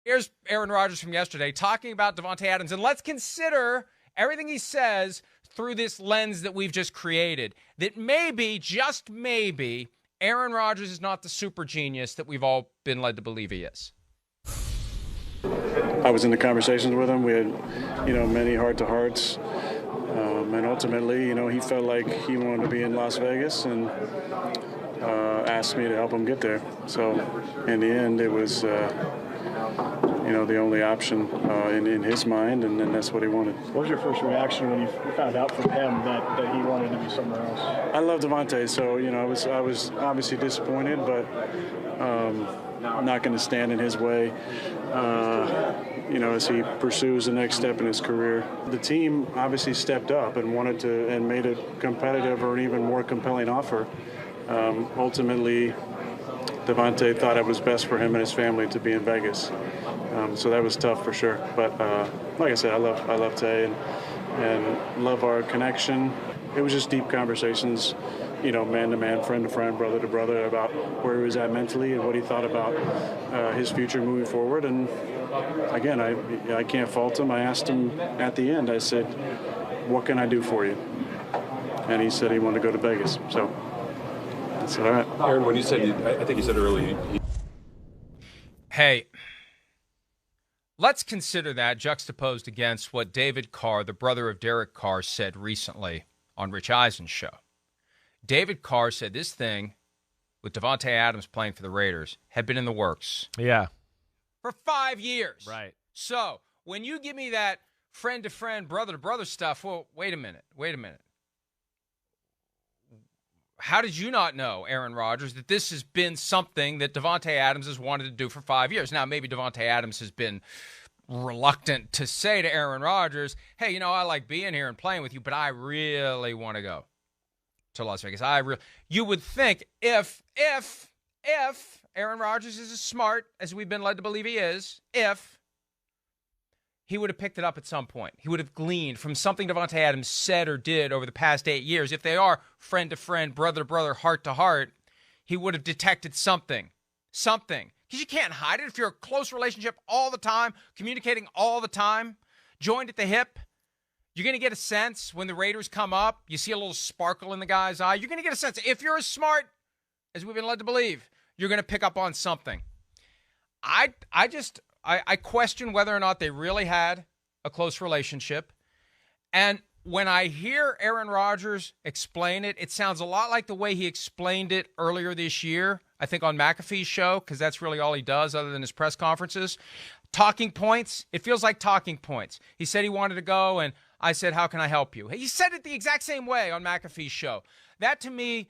Here's Aaron Rodgers from yesterday talking about Davante Adams, and let's consider everything he says through this lens that we've just created, that maybe, just maybe, Aaron Rodgers is not the super genius that we've all been led to believe he is. I was in the conversations with him. We had, many heart-to-hearts. And ultimately, he felt like he wanted to be in Las Vegas and asked me to help him get there. So in the end, it was, the only option in his mind, and that's what he wanted. What was your first reaction when you found out from him that he wanted to be somewhere else? I love Davante, so, I was obviously disappointed, but I'm not going to stand in his way, as he pursues the next step in his career. The team obviously stepped up and wanted to and made a competitive or an even more compelling offer. Ultimately, Davante thought it was best for him and his family to be in Vegas. So that was tough for sure. But like I said, I love Tay and love our connection. It was just deep conversations, man to man, friend to friend, brother to brother, about where he was at mentally and what he thought about his future moving forward. And again, I can't fault him. I asked him at the end, I said, what can I do for you? And he said he wanted to go to Vegas. So that's all right. Aaron, when you said, I think you said earlier. Hey, let's consider that juxtaposed against what David Carr, the brother of Derek Carr, said recently on Rich Eisen's show. David Carr said this thing with Davante Adams playing for the Raiders had been in the works. Yeah. For 5 years. Right. So when you give me that friend-to-friend, brother-to-brother stuff, well, wait a minute. How did you not know, Aaron Rodgers, that this has been something that Davante Adams has wanted to do for 5 years? Now, maybe Davante Adams has been reluctant to say to Aaron Rodgers, hey, I like being here and playing with you, but I really want to go to Las Vegas. You would think if Aaron Rodgers is as smart as we've been led to believe he is, if he would have picked it up at some point. He would have gleaned from something Davante Adams said or did over the past 8 years. If they are friend to friend, brother to brother, heart to heart, he would have detected something. Because you can't hide it if you're a close relationship all the time, communicating all the time, joined at the hip. You're going to get a sense when the Raiders come up, you see a little sparkle in the guy's eye. You're going to get a sense. If you're as smart as we've been led to believe, you're going to pick up on something. I question whether or not they really had a close relationship. And when I hear Aaron Rodgers explain it, it sounds a lot like the way he explained it earlier this year, I think on McAfee's show, because that's really all he does other than his press conferences. Talking points. It feels like talking points. He said he wanted to go, and I said, how can I help you? He said it the exact same way on McAfee's show. That, to me,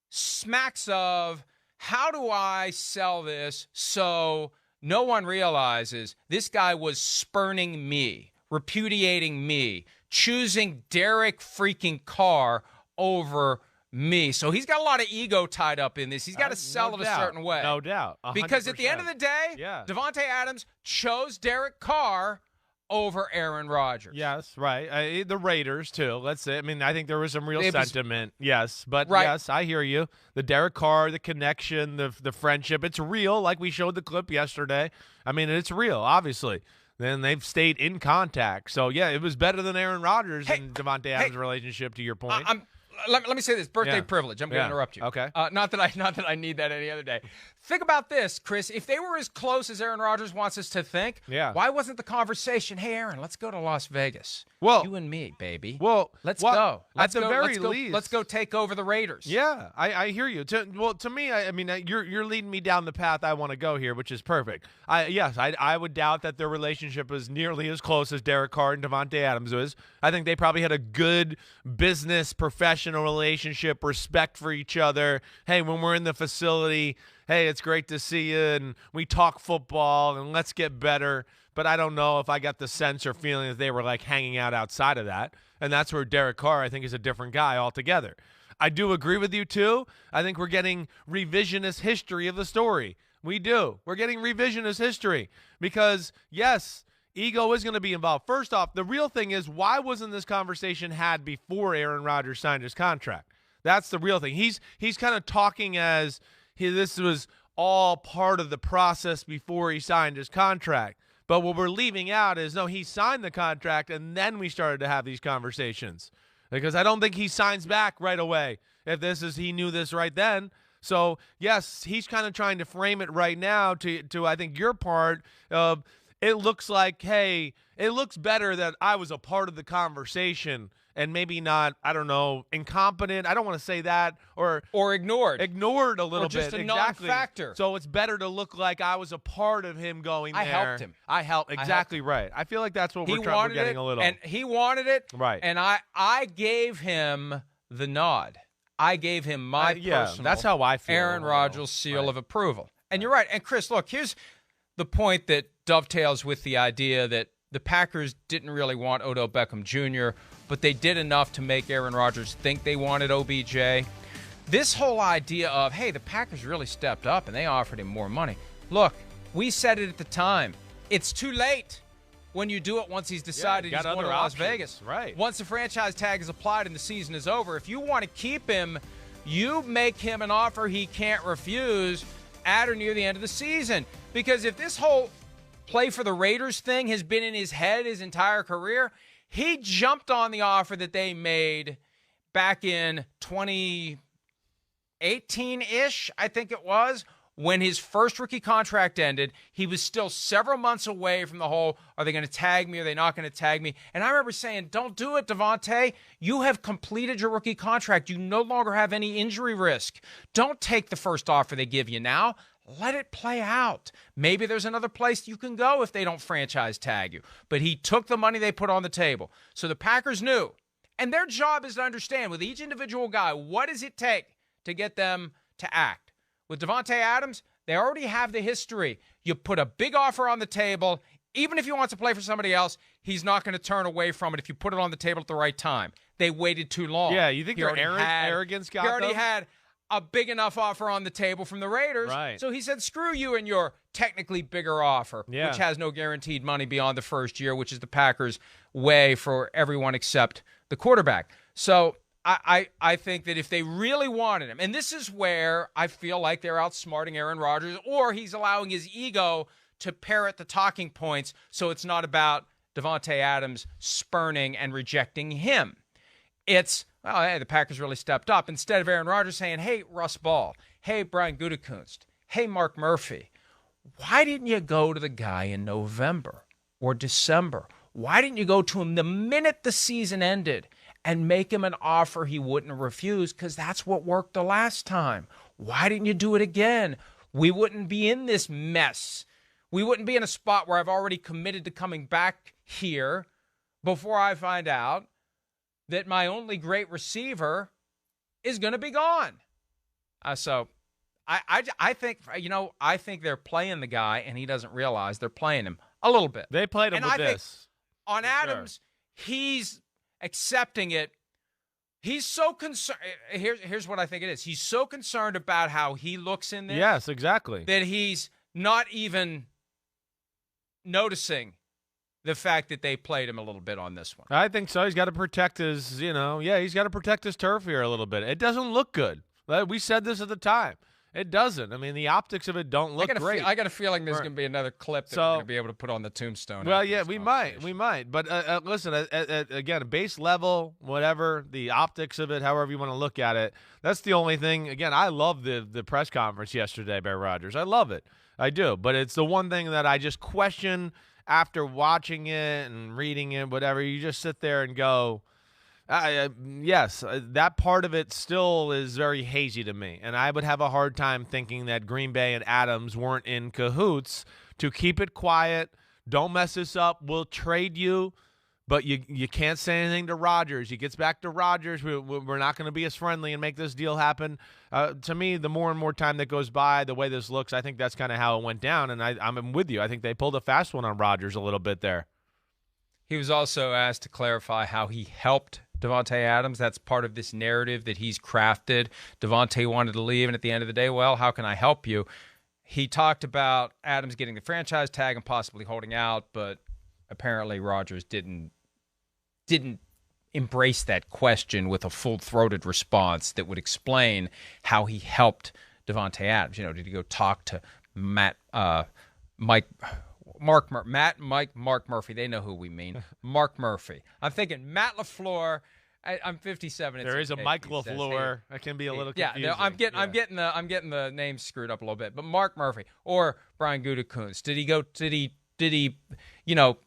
smacks of how do I sell this so no one realizes this guy was spurning me, repudiating me, choosing Derek freaking Carr over me. So he's got a lot of ego tied up in this. He's got to sell it a certain way. No doubt. 100%. Because at the end of the day, Davante Adams chose Derek Carr over Aaron Rodgers. Yes, right. The Raiders, too. Let's say. I think there was some real sentiment. Yes, but yes, I hear you. The Derek Carr, the connection, the friendship, it's real, like we showed the clip yesterday. It's real, obviously. Then they've stayed in contact. So, yeah, it was better than Aaron Rodgers and Davante Adams' relationship, to your point. Let me say this, birthday privilege. I'm going to interrupt you. Okay. Not that I need that any other day. Think about this, Chris. If they were as close as Aaron Rodgers wants us to think, why wasn't the conversation, hey, Aaron, let's go to Las Vegas. Well, you and me, baby. Well, let's go. At the very least. Let's go take over the Raiders. Yeah, I hear you. To me, you're leading me down the path I want to go here, which is perfect. I would doubt that their relationship is nearly as close as Derek Carr and Davante Adams is. I think they probably had a good business, professional relationship, respect for each other. Hey, when we're in the facility, hey, it's great to see you, and we talk football, and let's get better. But I don't know if I got the sense or feeling that they were like hanging out outside of that. And that's where Derek Carr, I think, is a different guy altogether. I do agree with you, too. I think we're getting revisionist history of the story. We do. We're getting revisionist history because, yes, ego is going to be involved. First off, the real thing is, why wasn't this conversation had before Aaron Rodgers signed his contract? That's the real thing. He's kind of talking as this was all part of the process before he signed his contract. But what we're leaving out is, no, he signed the contract, and then we started to have these conversations. Because I don't think he signs back right away if he knew this right then. So, yes, he's kind of trying to frame it right now to I think, your part of it looks like, hey, it looks better that I was a part of the conversation and maybe not, I don't know, incompetent. I don't want to say that. Or ignored. Ignored a little bit. Or just bit. a exactly. non-factor. So it's better to look like I was a part of him going there. I helped him. Exactly right. I feel like that's what we're getting a little. And he wanted it. Right. And I gave him the nod. I gave him my personal that's how I feel. Aaron Rodgers seal of approval. And you're right. And Chris, look, here's the point that dovetails with the idea that the Packers didn't really want Odell Beckham Jr., but they did enough to make Aaron Rodgers think they wanted OBJ. This whole idea of, hey, the Packers really stepped up and they offered him more money. Look, we said it at the time. It's too late when you do it once he's decided he's going to Las Vegas. Right. Once the franchise tag is applied and the season is over, if you want to keep him, you make him an offer he can't refuse at or near the end of the season. Because if this whole play for the Raiders thing has been in his head his entire career, he jumped on the offer that they made back in 2018-ish, I think it was, when his first rookie contract ended. He was still several months away from the whole, are they going to tag me? Are they not going to tag me? And I remember saying, don't do it, Davante. You have completed your rookie contract. You no longer have any injury risk. Don't take the first offer they give you now. Let it play out. Maybe there's another place you can go if they don't franchise tag you. But he took the money they put on the table. So the Packers knew. And their job is to understand with each individual guy, what does it take to get them to act? With Davante Adams, they already have the history. You put a big offer on the table. Even if he wants to play for somebody else, he's not going to turn away from it if you put it on the table at the right time. They waited too long. Yeah, you think their arrogance got them? He already had a big enough offer on the table from the Raiders. Right. So he said, screw you and your technically bigger offer, which has no guaranteed money beyond the first year, which is the Packers' way for everyone except the quarterback. So I think that if they really wanted him, and this is where I feel like they're outsmarting Aaron Rodgers, or he's allowing his ego to parrot the talking points so it's not about Davante Adams spurning and rejecting him. It's, well, hey, the Packers really stepped up. Instead of Aaron Rodgers saying, hey, Russ Ball, hey, Brian Gutekunst, hey, Mark Murphy, why didn't you go to the guy in November or December? Why didn't you go to him the minute the season ended and make him an offer he wouldn't refuse? Because that's what worked the last time. Why didn't you do it again? We wouldn't be in this mess. We wouldn't be in a spot where I've already committed to coming back here before I find out that my only great receiver is going to be gone. So I think, I think they're playing the guy, and he doesn't realize they're playing him a little bit. They played him with this. On Adams, he's accepting it. He's so concerned. Here's what I think it is. He's so concerned about how he looks in this. Yes, exactly. That he's not even noticing the fact that they played him a little bit on this one. I think so. He's got to protect his, he's got to protect his turf here a little bit. It doesn't look good. We said this at the time. It doesn't. I mean, the optics of it don't look great. I got a feeling there's going to be another clip that we're going to be able to put on the tombstone. Well, yeah, we might. But listen, again, base level, whatever, the optics of it, however you want to look at it, that's the only thing. Again, I love the press conference yesterday by Rodgers. I love it. I do. But it's the one thing that I just question after watching it and reading it, whatever. You just sit there and go, yes, that part of it still is very hazy to me. And I would have a hard time thinking that Green Bay and Adams weren't in cahoots to keep it quiet. Don't mess this up. We'll trade you, but you can't say anything to Rodgers. He gets back to Rodgers. We're not going to be as friendly and make this deal happen. To me, the more and more time that goes by, the way this looks, I think that's kind of how it went down. And I'm with you. I think they pulled a fast one on Rodgers a little bit there. He was also asked to clarify how he helped Davante Adams. That's part of this narrative that he's crafted. Davante wanted to leave, and at the end of the day, well, how can I help you? He talked about Adams getting the franchise tag and possibly holding out, but apparently Rodgers didn't embrace that question with a full-throated response that would explain how he helped Davante Adams? Did he go talk to Matt Murphy? They know who we mean. Mark Murphy. I'm thinking Matt LaFleur. I'm 57. There is a Mike LaFleur. That can be a little confusing. Yeah, I'm getting the names screwed up a little bit. But Mark Murphy or Brian Gutekunst. Did he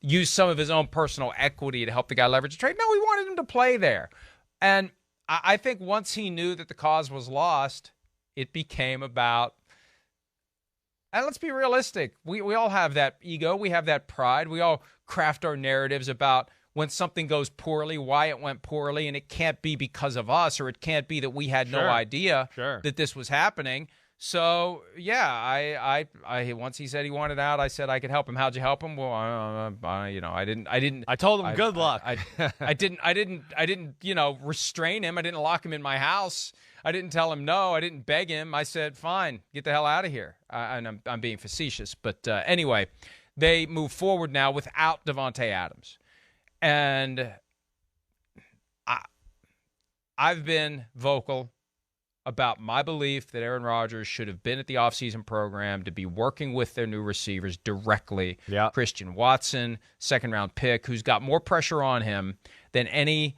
use some of his own personal equity to help the guy leverage a trade? No, he wanted him to play there. And I think once he knew that the cause was lost, it became about, and let's be realistic. We all have that ego. We have that pride. We all craft our narratives about when something goes poorly, why it went poorly, and it can't be because of us, or it can't be that we had no idea that this was happening. So, yeah, I once he said he wanted out, I said I could help him. How'd you help him? Well, I didn't. I told him good luck. I didn't, restrain him. I didn't lock him in my house. I didn't tell him no. I didn't beg him. I said, fine, get the hell out of here. And I'm being facetious. But anyway, they move forward now without Davante Adams. And I've been vocal about my belief that Aaron Rodgers should have been at the offseason program to be working with their new receivers directly. Yeah. Christian Watson, second-round pick, who's got more pressure on him than any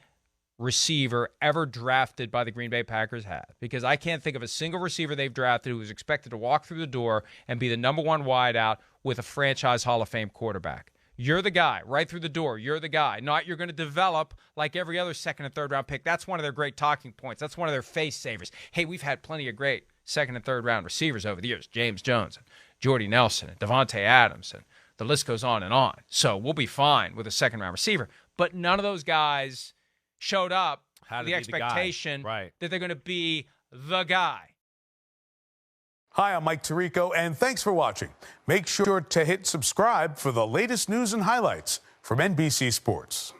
receiver ever drafted by the Green Bay Packers had. Because I can't think of a single receiver they've drafted who was expected to walk through the door and be the number one wideout with a franchise Hall of Fame quarterback. You're the guy right through the door. You're the guy. Not you're going to develop like every other second and third round pick. That's one of their great talking points. That's one of their face savers. Hey, we've had plenty of great second and third round receivers over the years. James Jones and Jordy Nelson and Davante Adams, and the list goes on and on. So we'll be fine with a second round receiver. But none of those guys showed up with the expectation that they're going to be the guy. Hi, I'm Mike Tirico, and thanks for watching. Make sure to hit subscribe for the latest news and highlights from NBC Sports.